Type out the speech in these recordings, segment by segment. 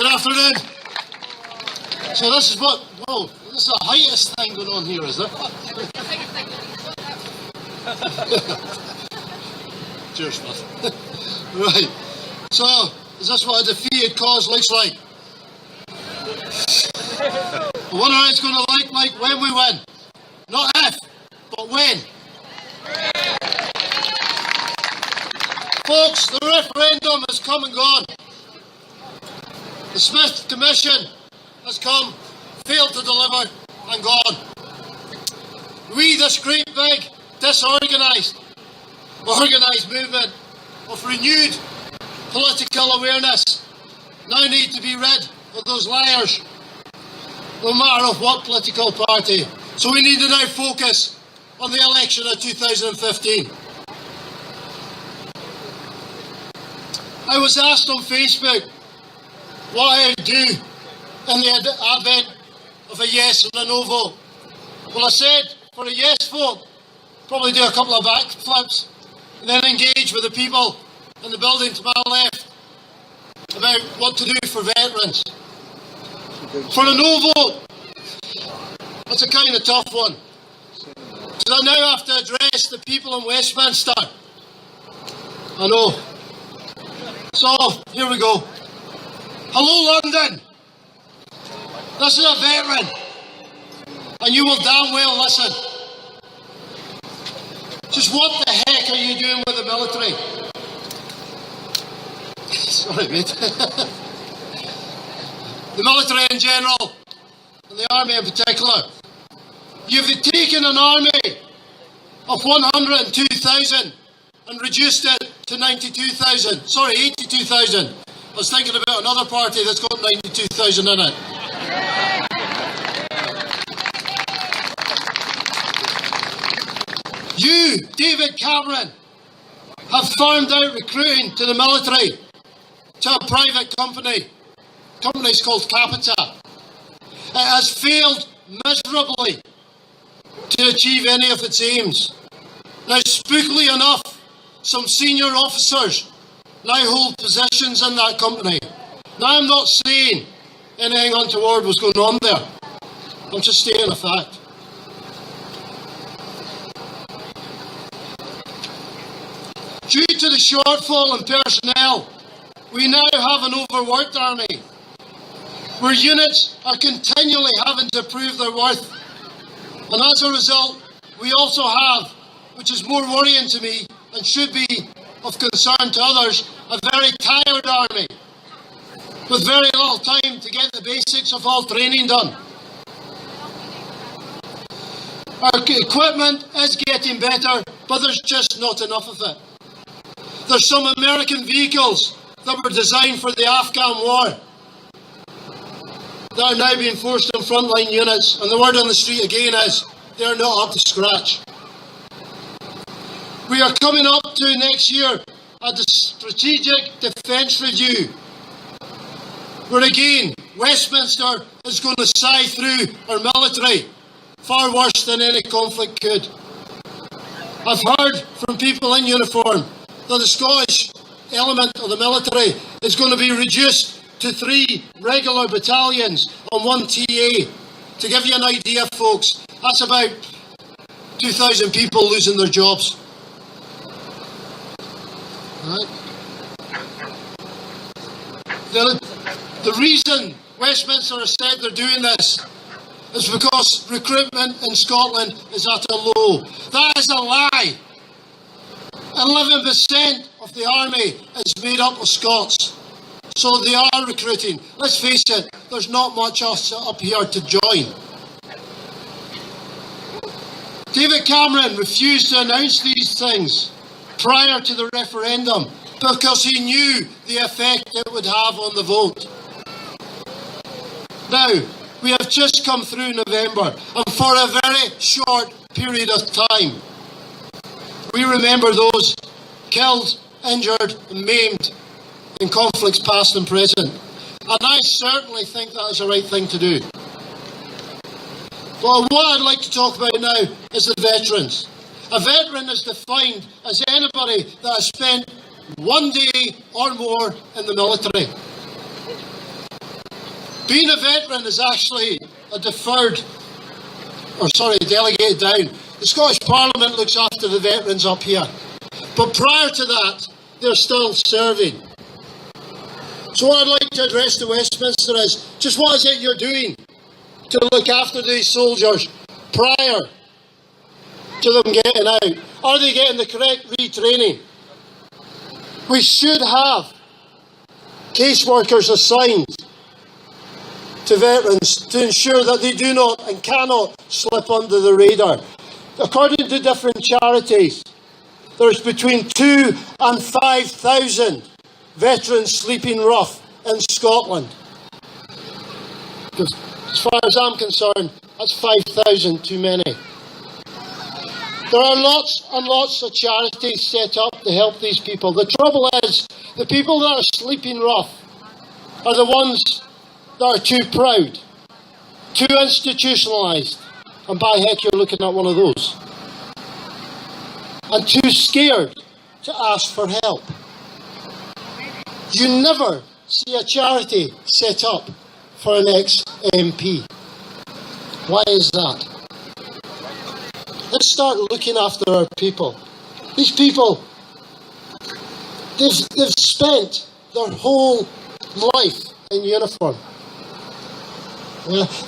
Good afternoon. So this is what, whoa, this is the highest thing going on here, is it? Cheers, man. Right. So, is this what a defeated cause looks like? I wonder how it's going to look like when we win. Not if, but when. Folks, the referendum has come and gone. The Smith Commission has come, failed to deliver, and gone. We, this great big, disorganised, organised movement of renewed political awareness, now need to be rid of those liars, no matter of what political party. So we need to now focus on the election of 2015. I was asked on Facebook what I would do in the advent of a yes and a no vote. Well, I said for a yes vote, probably do a couple of backflips and then engage with the people in the building to my left about what to do for veterans. For a no vote, that's a kind of tough one. So I now have to address the people in Westminster. I know. So, here we go. Hello, London. This is a veteran. And you will damn well listen. Just what the heck are you doing with the military? Sorry, mate. The military in general, and the army in particular. You've taken an army of 102,000 and reduced it to 92,000. Sorry, 82,000. I was thinking about another party that's got 92,000 in it. You, David Cameron, have farmed out recruiting to the military to a private company. The company's called Capita. It has failed miserably to achieve any of its aims. Now, spookily enough, some senior officers now hold positions in that company. Now, I'm not saying anything untoward was going on there. I'm just stating a fact. Due to the shortfall in personnel, we now have an overworked army, where units are continually having to prove their worth. And as a result, we also have, which is more worrying to me and should be of concern to others, a very tired army, with very little time to get the basics of all training done. Our equipment is getting better, but there's just not enough of it. There's some American vehicles that were designed for the Afghan war that are now being forced on frontline units, and the word on the street again is they're not up to scratch. We are coming up to next year at the Strategic Defence Review, where again Westminster is going to sigh through our military far worse than any conflict could. I've heard from people in uniform that the Scottish element of the military is going to be reduced to 3 regular battalions on 1 TA. To give you an idea, folks, that's about 2,000 people losing their jobs. Right. The reason Westminster has said they're doing this is because recruitment in Scotland is at a low. That is a lie. 11% of the army is made up of Scots. So they are recruiting. Let's face it, there's not much else up here to join. David Cameron refused to announce these things prior to the referendum because he knew the effect it would have on the vote. Now, we have just come through November, and for a very short period of time, we remember those killed, injured and maimed in conflicts past and present. And I certainly think that is the right thing to do. But what I'd like to talk about now is the veterans. A veteran is defined as anybody that has spent 1 day or more in the military. Being a veteran is actually a delegated down. The Scottish Parliament looks after the veterans up here. But prior to that, they're still serving. So what I'd like to address to Westminster is, just what is it you're doing to look after these soldiers prior to them getting out? Are they getting the correct retraining? We should have caseworkers assigned to veterans to ensure that they do not and cannot slip under the radar. According to different charities, there's between 2,000 and 5,000 veterans sleeping rough in Scotland. As far as I'm concerned, that's 5,000 too many. There are lots and lots of charities set up to help these people. The trouble is, the people that are sleeping rough are the ones that are too proud, too institutionalised, and by heck you're looking at one of those, and too scared to ask for help. You never see a charity set up for an ex-MP. Why is that? Let's start looking after our people. These people, they've spent their whole life in uniform.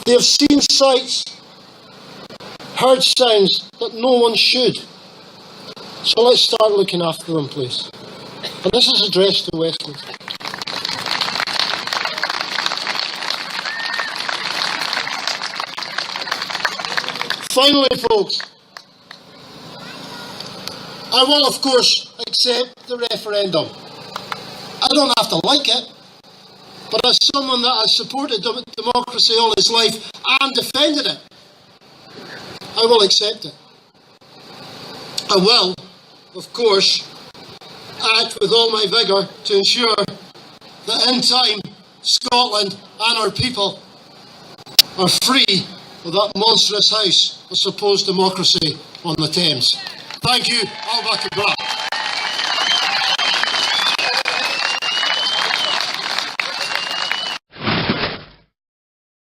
They've seen sights, heard sounds that no one should. So let's start looking after them, please. And this is addressed to Westminster. Finally, folks, I will, of course, accept the referendum. I don't have to like it, but as someone that has supported democracy all his life and defended it, I will accept it. I will, of course, act with all my vigour to ensure that in time Scotland and our people are free of that monstrous house of supposed democracy on the Thames. Thank you. All back to Bra.